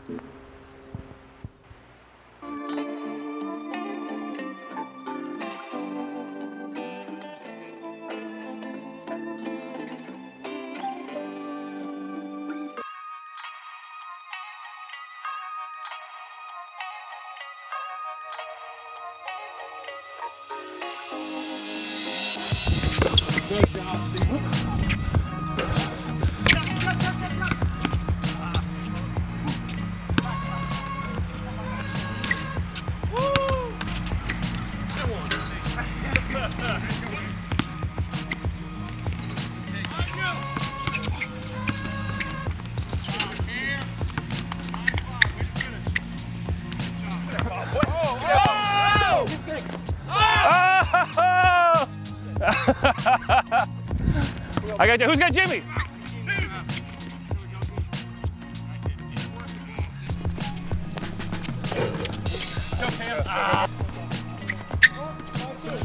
Good job, Steve. I got you. Who's got Jimmy?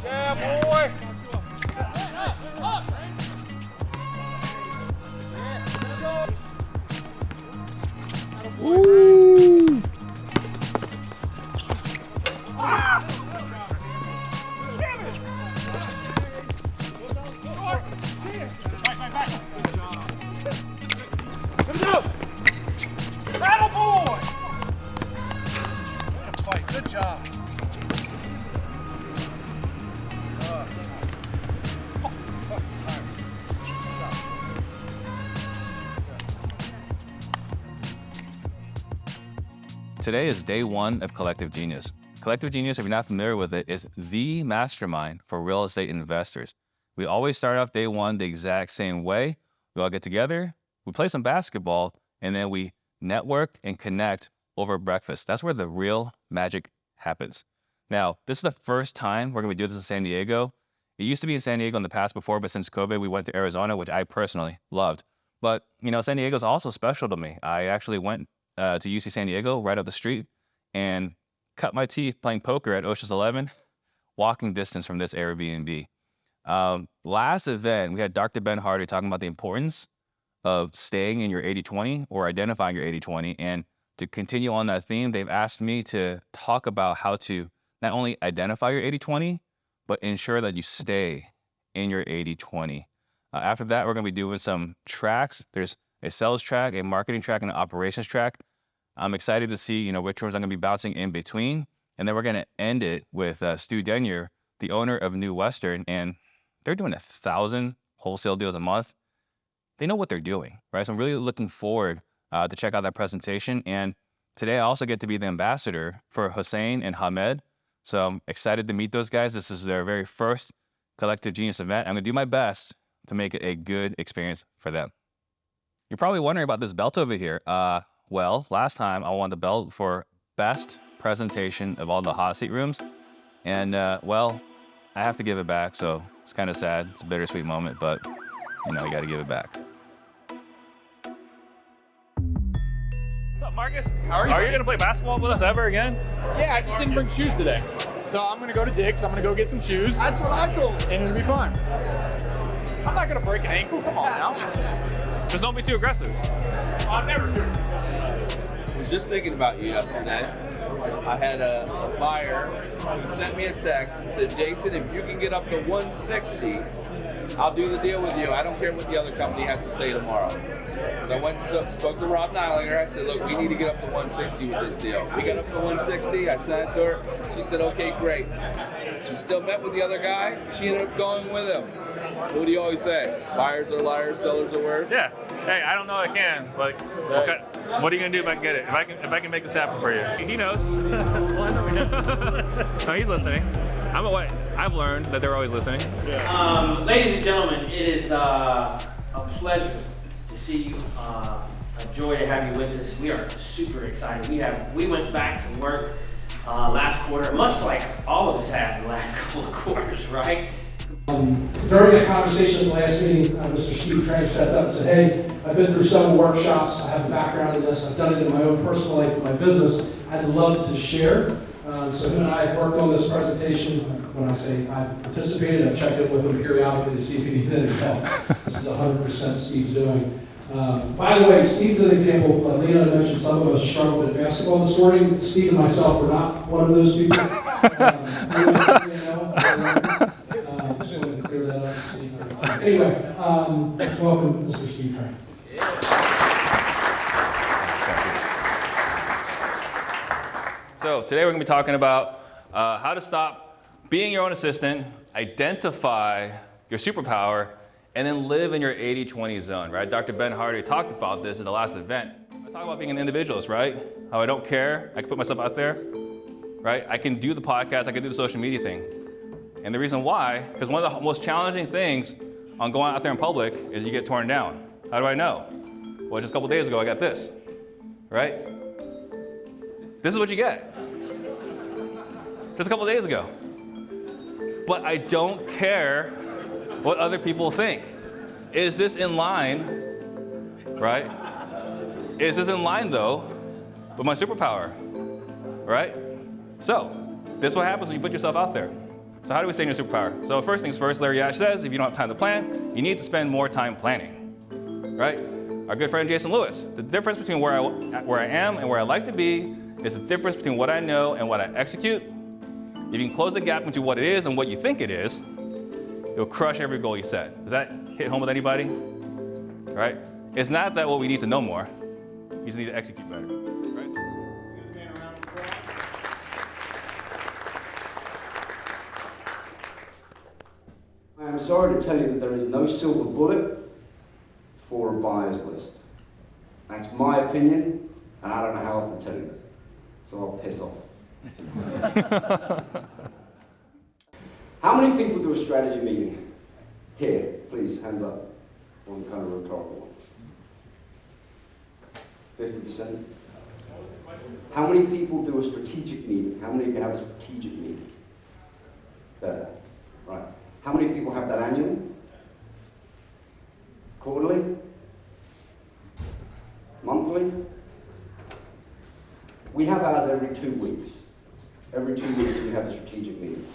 Yeah, boy. Woo! Good job. Today is day one of Collective Genius. Collective Genius, if you're not familiar with it, is the mastermind for real estate investors. We always start off day one the exact same way. We all get together, we play some basketball, and then we network and connect over breakfast. That's where the real magic happens. Now, this is the first time we're going to be doing this in San Diego. It used to be in San Diego in the past before, but since COVID, we went to Arizona, which I personally loved. But, you know, San Diego is also special to me. I actually went to UC San Diego right up the street and cut my teeth playing poker at Ocean's 11, walking distance from this Airbnb. Last event, we had Dr. Ben Hardy talking about the importance of staying in your 80-20 or identifying your 80-20. And to continue on that theme, they've asked me to talk about how to not only identify your 80-20, but ensure that you stay in your 80-20. After that, we're going to be doing some tracks. There's a sales track, a marketing track, and an operations track. I'm excited to see, you know, which ones I'm going to be bouncing in between. And then we're going to end it with Stu Denyer, the owner of New Western, and they're doing 1,000 wholesale deals a month. They know what they're doing, right? So I'm really looking forward to check out that presentation. And today I also get to be the ambassador for Hussein and Hamed. So I'm excited to meet those guys. This is their very first Collective Genius event. I'm going to do my best to make it a good experience for them. You're probably wondering about this belt over here. Well, last time I won the belt for best presentation of all the hot seat rooms. And well, I have to give it back. So it's kind of sad. It's a bittersweet moment, but you know, you got to give it back. What's up, Marcus? How are you? Are you going to play basketball with us ever again? Yeah, I just didn't bring shoes today. So I'm going to go to Dick's. I'm going to go get some shoes. That's what I told you. And it'll be fun. I'm not going to break an ankle. Come on now. Just don't be too aggressive. I'm never doing I was just thinking about you yesterday. I had a buyer who sent me a text and said, Jason, if you can get up to 160, I'll do the deal with you. I don't care what the other company has to say tomorrow. So I went and spoke to Rob Nylinger. I said, look, we need to get up to 160 with this deal. We got up to 160. I sent it to her. She said, okay, great. She still met with the other guy. She ended up going with him. What do you always say? Buyers are liars, sellers are worse? Yeah. Hey, I don't know I can, but okay. What are you gonna do if I can get it? If I can make this happen for you? He knows. No, he's listening. I've learned that they're always listening. Ladies and gentlemen, it is a pleasure to see you. A joy to have you with us. We are super excited. We went back to work last quarter, much like all of us have the last couple of quarters, right? During that conversation at the last meeting, Mr. Steve Trank stepped up and said, hey, I've been through several workshops, I have a background in this, I've done it in my own personal life and my business, I'd love to share. So him and I have worked on this presentation. When I say I've participated, I've checked it with him periodically to see if he needed any help. This is 100% Steve's doing. By the way, Steve's an example. Leon had mentioned some of us struggled in basketball this morning. Steve and myself were not one of those people. Just wanted to clear that up. Anyway, let's welcome Mr. Steve Train. So today we're going to be talking about how to stop being your own assistant, identify your superpower, and then live in your 80-20 zone, right? Dr. Ben Hardy talked about this at the last event. I talk about being an individualist, right? How I don't care, I can put myself out there, right? I can do the podcast, I can do the social media thing. And the reason why, because one of the most challenging things on going out there in public is you get torn down. How do I know? Well, just a couple days ago, I got this, right? This is what you get. Just a couple days ago. But I don't care what other people think. Is this in line, right? Is this in line, though, with my superpower, right? So, this is what happens when you put yourself out there. So how do we stay in your superpower? So first things first, Larry Ash says, if you don't have time to plan, you need to spend more time planning, right? Our good friend Jason Lewis, the difference between where I am and where I like to be is the difference between what I know and what I execute. If you can close the gap between what it is and what you think it is, it'll crush every goal you set. Does that hit home with anybody? Right? It's not that what we need to know more. You just need to execute better. Right? I am sorry to tell you that there is no silver bullet for a buyer's list. That's my opinion, and I don't know how else to tell you it. So I'll piss off. How many people do a strategy meeting? Here, please, hands up. On kind of rhetorical one. 50%? How many people do a strategic meeting? How many of you have a strategic meeting? There, right. How many people have that annually? Quarterly? Monthly? We have ours every 2 weeks. Every 2 weeks we have a strategic meeting.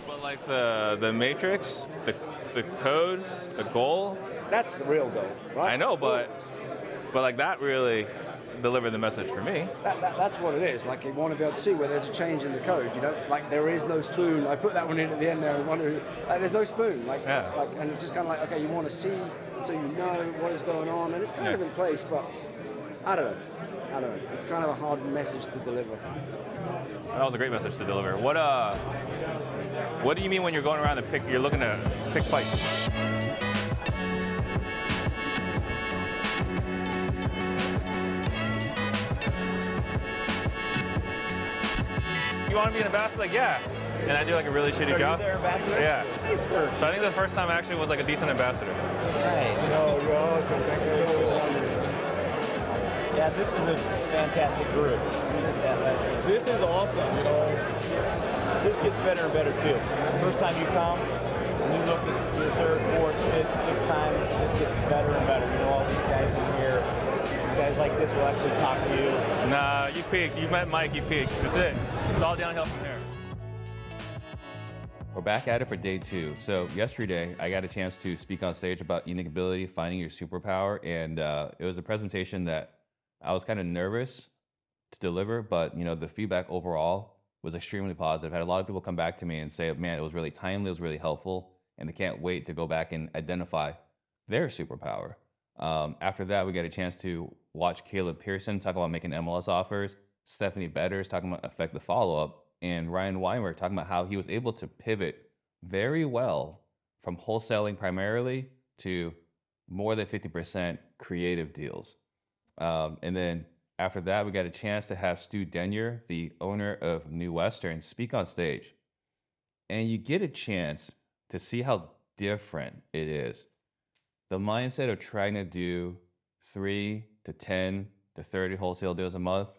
But like the matrix, the code, the goal. That's the real goal, right? I know, but like that really delivered the message for me. That's what it is. Like you want to be able to see where there's a change in the code. You know, like there is no spoon. I put that one in at the end there. And wonder, like there's no spoon. Like, yeah. And it's just kind of like, okay, you want to see so you know what is going on, and it's kind of in place, but I don't know. It's kind of a hard message to deliver. That was a great message to deliver. What do you mean when you're going around and you're looking to pick fights? You want to be an ambassador? Like, yeah. And I do like a really shitty job. Their ambassador? Yeah. Nice work. So I think the first time actually was like a decent ambassador. Nice. Oh, you're awesome. Thank you so much. Yeah, this is a fantastic group. This is awesome, you know. It just gets better and better too. First time you come, when you look at your third, fourth, fifth, sixth time, it just gets better and better. You know, all these guys in here, guys like this will actually talk to you. Nah, you peaked. You met Mike, you peaked. That's it. It's all downhill from here. We're back at it for day 2. So yesterday, I got a chance to speak on stage about unique ability, finding your superpower, and it was a presentation that I was kind of nervous to deliver, but you know, the feedback overall was extremely positive. I had a lot of people come back to me and say, man, it was really timely, it was really helpful, and they can't wait to go back and identify their superpower. After that, we got a chance to watch Caleb Pearson talk about making MLS offers, Stephanie Betters talking about effective follow-up, and Ryan Weinberg talking about how he was able to pivot very well from wholesaling primarily to more than 50% creative deals. And then after that, we got a chance to have Stu Denyer, the owner of New Western, speak on stage. And you get a chance to see how different it is. The mindset of trying to do 3 to 10 to 30 wholesale deals a month,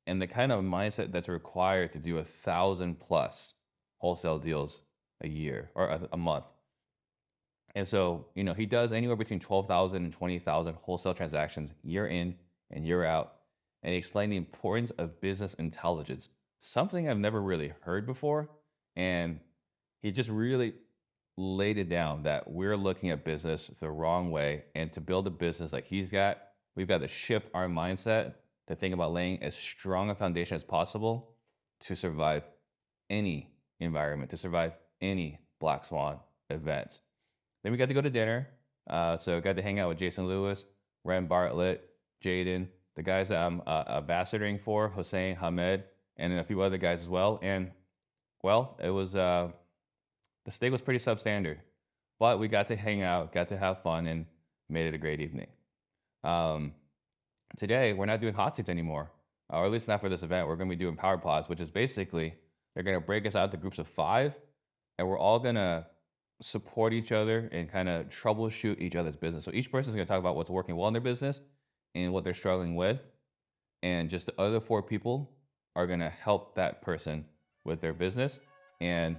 and the kind of mindset that's required to do 1,000+ wholesale deals a year or a month. And so, you know, he does anywhere between 12,000 and 20,000 wholesale transactions year in and year out. And he explained the importance of business intelligence, something I've never really heard before. And he just really laid it down that we're looking at business the wrong way. And to build a business like he's got, we've got to shift our mindset to think about laying as strong a foundation as possible to survive any environment, to survive any black swan events. Then we got to go to dinner. So got to hang out with Jason Lewis, Ren Bartlett, Jaden, the guys that I'm ambassadoring for, Hossein, Hamed, and a few other guys as well. And well, it was, the steak was pretty substandard, but we got to hang out, got to have fun, and made it a great evening. Today, we're not doing hot seats anymore, or at least not for this event. We're going to be doing power pods, which is basically, they're going to break us out to groups of 5, and we're all going to support each other and kind of troubleshoot each other's business. So each person is going to talk about what's working well in their business and what they're struggling with. And just the other 4 people are going to help that person with their business. And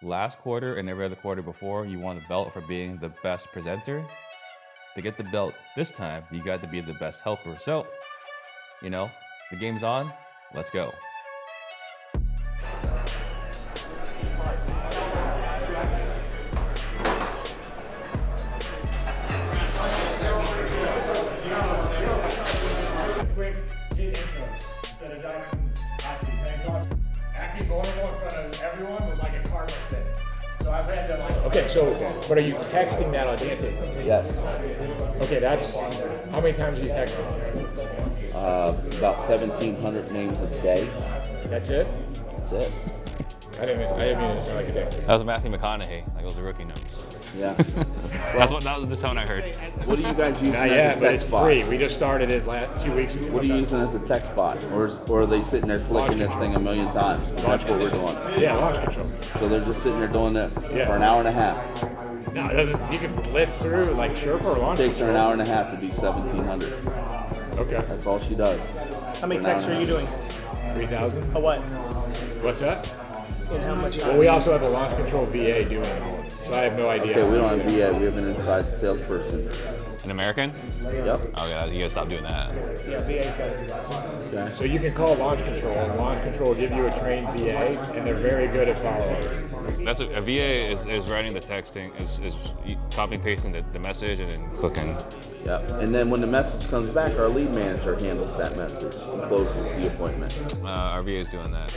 last quarter and every other quarter before, you won the belt for being the best presenter. To get the belt this time, you got to be the best helper. So, you know, the game's on. Let's go. Quick kid intros instead of diving hot seats. And plus, acting vulnerable in front of everyone was like a cardinal sin. So I've had to like. Okay, so but are you texting that audience? Yes. Okay, that's how many times are you texting? About 1,700 names a day. That's it. That's it. I didn't even sound like a dick. That was Matthew McConaughey. Like those are rookie numbers. Yeah. That was the tone I heard. What do you guys use Not as yet, a but text it's bot? free. We just started it 2 weeks ago. What are you using as a text bot? Or are they sitting there clicking this thing a million times? That's what we're doing. Yeah, launch control. So they're just sitting there doing this Yeah. for an hour and a half. No, it doesn't. You can blitz through like Sherpa or launch It takes her control. an hour and a half to do 1,700. Okay. That's all she does. How many texts are you doing? 3,000. A what? What's that? And how much? Well, we also have a launch control VA doing all of it, so I have no idea. Okay, we don't have VA. We have an inside salesperson. An American? Yep. Okay, you gotta stop doing that. Yeah, VA's got to do that. Okay. So you can call launch control, and launch control will give you a trained VA, and they're very good at follow-up. That's a VA is writing the texting, is copying pasting the message and then clicking. Yep. And then when the message comes back, our lead manager handles that message and closes the appointment. Our VA is doing that.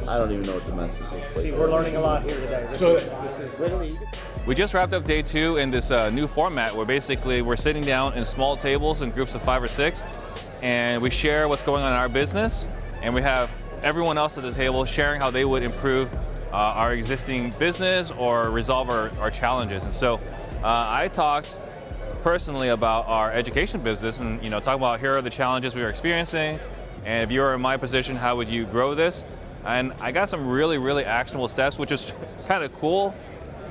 I don't even know what the message is. See, we're learning a lot here today. This is literally. We just wrapped up day 2 in this new format where basically we're sitting down in small tables in groups of 5 or 6, and we share what's going on in our business, and we have everyone else at the table sharing how they would improve our existing business or resolve our challenges. And so I talked personally about our education business and talk about here are the challenges we are experiencing, and if you were in my position, how would you grow this? And I got some really, really actionable steps, which is kind of cool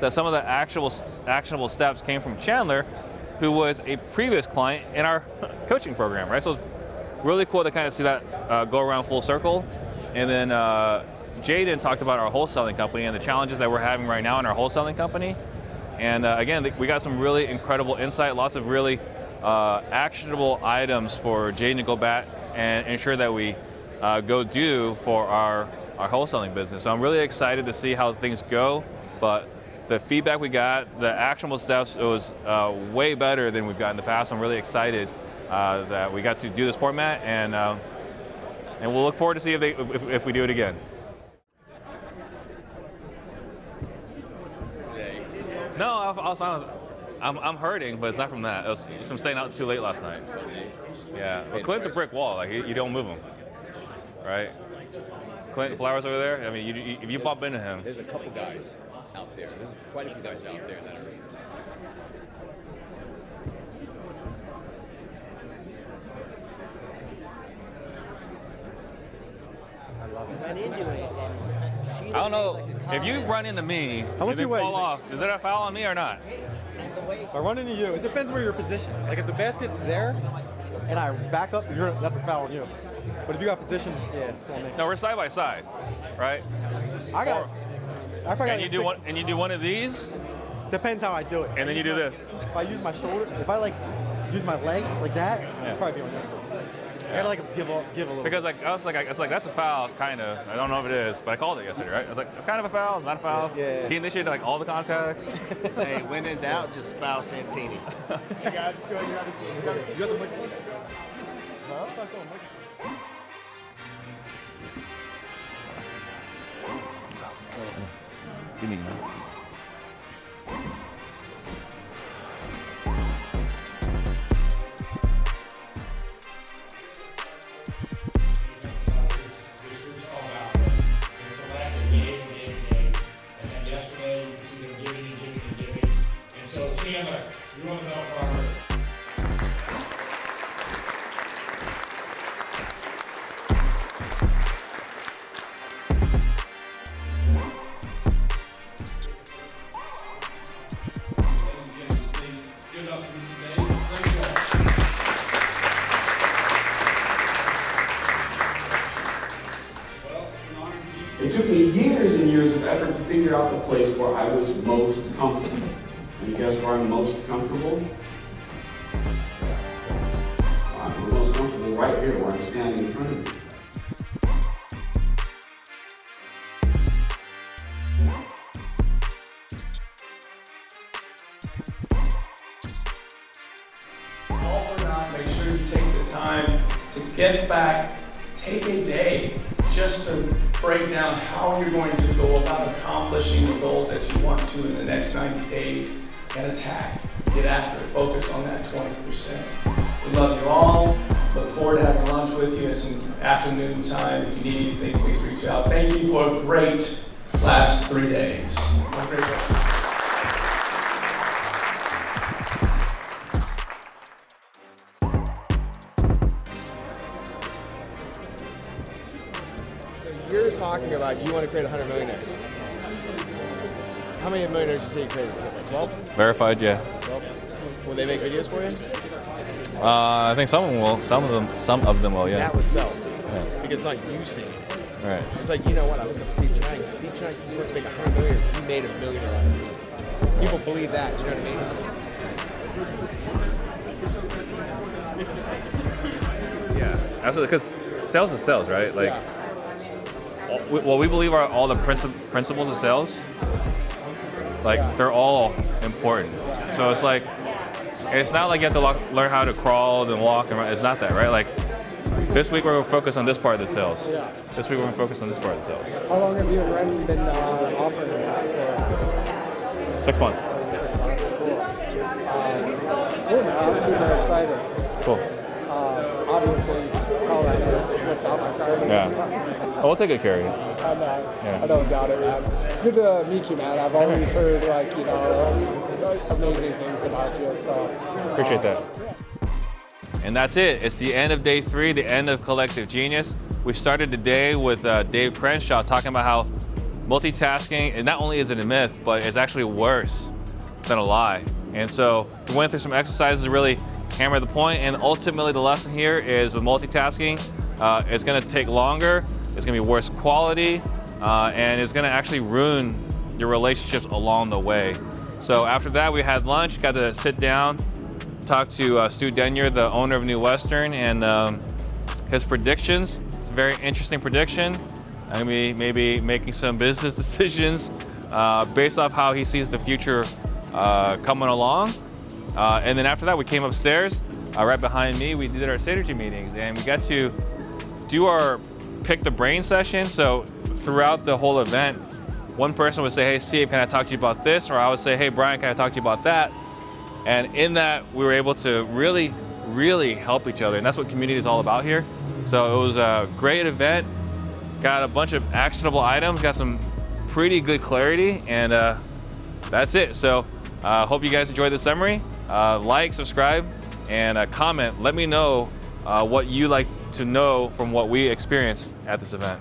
that some of the actionable steps came from Chandler, who was a previous client in our coaching program, right? So it's really cool to kind of see that go around full circle. And then Jaden talked about our wholesaling company and the challenges that we're having right now in our wholesaling company. And again, we got some really incredible insight, lots of really actionable items for Jaden to go back and ensure that we go do for our wholesaling business. So I'm really excited to see how things go, but the feedback we got, the actionable steps, it was way better than we've got in the past. I'm really excited that we got to do this format, and we'll look forward to see if we do it again. No, I was fine with it. I'm hurting, but it's not from that. It was from staying out too late last night. Yeah, but Clint's a brick wall. Like you don't move him, right? Clint Flowers over there. I mean, if you bump into him, There's a couple guys out there. There's quite a few guys out there that are. Went into it. I don't know. If you run into me How much and then you weigh? fall off, is that a foul on me or not? If I run into you, it depends where you're positioned. Like if the basket's there and I back up, that's a foul on you. But if you got position, yeah, it's on me. No, we're side by side, right? I probably And you do one. And you do one of these, Depends how I do it. and then you do this. If I use my shoulder, if I like use my leg like that, Yeah. I'd probably be on this. gotta like give a little. Because like I was like, it's like that's a foul, kind of. I don't know if it is, but I called it yesterday, right? I was like, it's kind of a foul. It's not a foul. Yeah. He initiated like all the contacts. Hey, when in doubt, just foul Santini. Hey guys, let's go. You got the microphone? Huh? That's on microphone. Give me one. Chandler, you want to know farmer. It took me years and years of effort to figure out the place where I was most comfortable. And guess where I'm most comfortable? I'm most comfortable right here where I'm standing in front of you. All for naught, make sure you take the time to get back, take a day just to break down how you're going to go about accomplishing the goals that you want to in the next 90 days and attack. Get after it, focus on that 20%. We love you all. Look forward to having lunch with you at some afternoon time. If you need anything, please reach out. Thank you for a great last 3 days. Have a great day. You're talking about you want to create 100 millionaires. How many millionaires did you say you created? So, like 12? Verified, yeah. 12? Will they make videos for you? I think some of them will. Some of them will, yeah. That would sell. Yeah. Because it's like you seeing it. Right. It's like, you know what, I looked up Steve Chang. Steve Chang says he wants to make 100 million. He made $1 million out of it. People believe that, you know what I mean? Yeah, absolutely. Because sales is sales, right? Like, what we believe are all the principles of sales. Like, they're all important. So it's like, it's not like you have to learn how to crawl and walk and run. It's not that, right? Like, this week we're going to focus on this part of the sales. Yeah. This week we're going to focus on this part of the sales. How long have you and Ren been offering it for? 6 months. Cool, man. I'm super excited. Cool. Obviously, all that switched out my car. Yeah. Oh, we'll take good care of you. I don't doubt it, man. It's good to meet you, man. I've always heard, like, you know, amazing things about you, so. Appreciate that. And that's it. It's the end of day 3, the end of Collective Genius. We started the day with Dave Crenshaw talking about how multitasking, and not only is it a myth, but it's actually worse than a lie. And so we went through some exercises to really hammer the point, and ultimately the lesson here is with multitasking, it's gonna take longer, it's gonna be worse quality, and it's gonna actually ruin your relationships along the way. So after that, we had lunch, got to sit down, talk to Stu Denyer, the owner of New Western, and his predictions. It's a very interesting prediction. I'm gonna be maybe making some business decisions based off how he sees the future coming along. And then after that, we came upstairs. Right behind me, we did our synergy meetings, and we got to do our pick the brain session. So throughout the whole event, one person would say, hey, Steve, can I talk to you about this? Or I would say, hey, Brian, can I talk to you about that? And in that, we were able to really, really help each other. And that's what community is all about here. So it was a great event. Got a bunch of actionable items, got some pretty good clarity, and that's it. So hope you guys enjoyed the summary. Like, subscribe, and comment. Let me know what you like to know from what we experienced at this event.